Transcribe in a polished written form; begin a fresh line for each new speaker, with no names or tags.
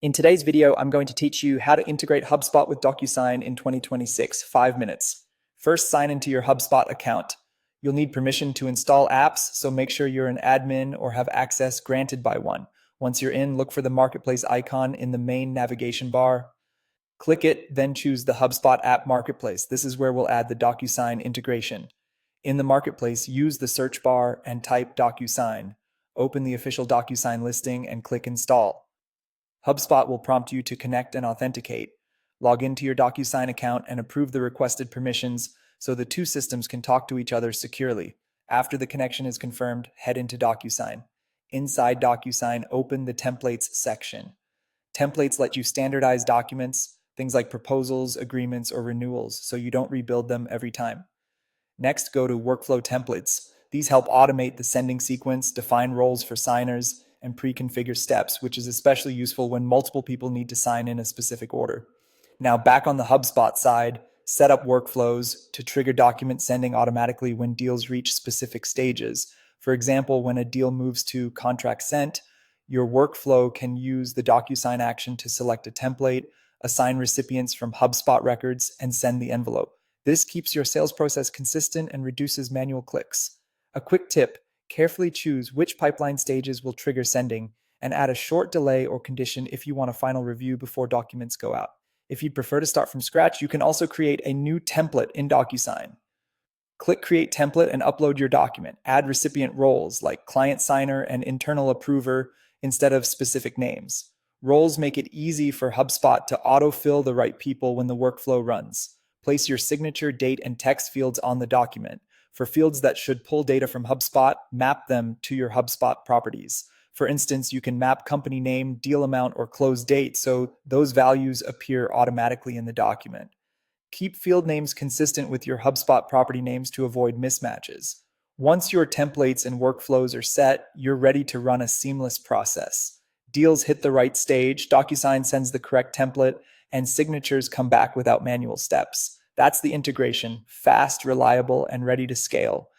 In today's video, I'm going to teach you how to integrate HubSpot with Docusign in 2026, 5 minutes. First, sign into your HubSpot account. You'll need permission to install apps, so make sure you're an admin or have access granted by one. Once you're in, look for the Marketplace icon in the main navigation bar. Click it, then choose the HubSpot app Marketplace. This is where we'll add the Docusign integration. In the Marketplace, use the search bar and type Docusign. Open the official Docusign listing and click Install. HubSpot will prompt you to connect and authenticate. Log into your Docusign account and approve the requested permissions so the two systems can talk to each other securely. After the connection is confirmed, head into Docusign. Inside Docusign, open the Templates section. Templates let you standardize documents, things like proposals, agreements, or renewals, so you don't rebuild them every time. Next, go to Workflow Templates. These help automate the sending sequence, define roles for signers, and pre-configure steps, which is especially useful when multiple people need to sign in a specific order. Now, back on the HubSpot side, set up workflows to trigger document sending automatically when deals reach specific stages. For example, when a deal moves to contract sent, your workflow can use the DocuSign action to select a template, assign recipients from HubSpot records, and send the envelope. This keeps your sales process consistent and reduces manual clicks. A quick tip: carefully choose which pipeline stages will trigger sending, and add a short delay or condition if you want a final review before documents go out. If you'd prefer to start from scratch, you can also create a new template in DocuSign. Click Create Template and upload your document. Add recipient roles like client signer and internal approver instead of specific names. Roles make it easy for HubSpot to autofill the right people when the workflow runs. Place your signature, date, and text fields on the document. For fields that should pull data from HubSpot, map them to your HubSpot properties. For instance, you can map company name, deal amount, or close date so those values appear automatically in the document. Keep field names consistent with your HubSpot property names to avoid mismatches. Once your templates and workflows are set, you're ready to run a seamless process. Deals hit the right stage, DocuSign sends the correct template, and signatures come back without manual steps. That's the integration: fast, reliable, and ready to scale.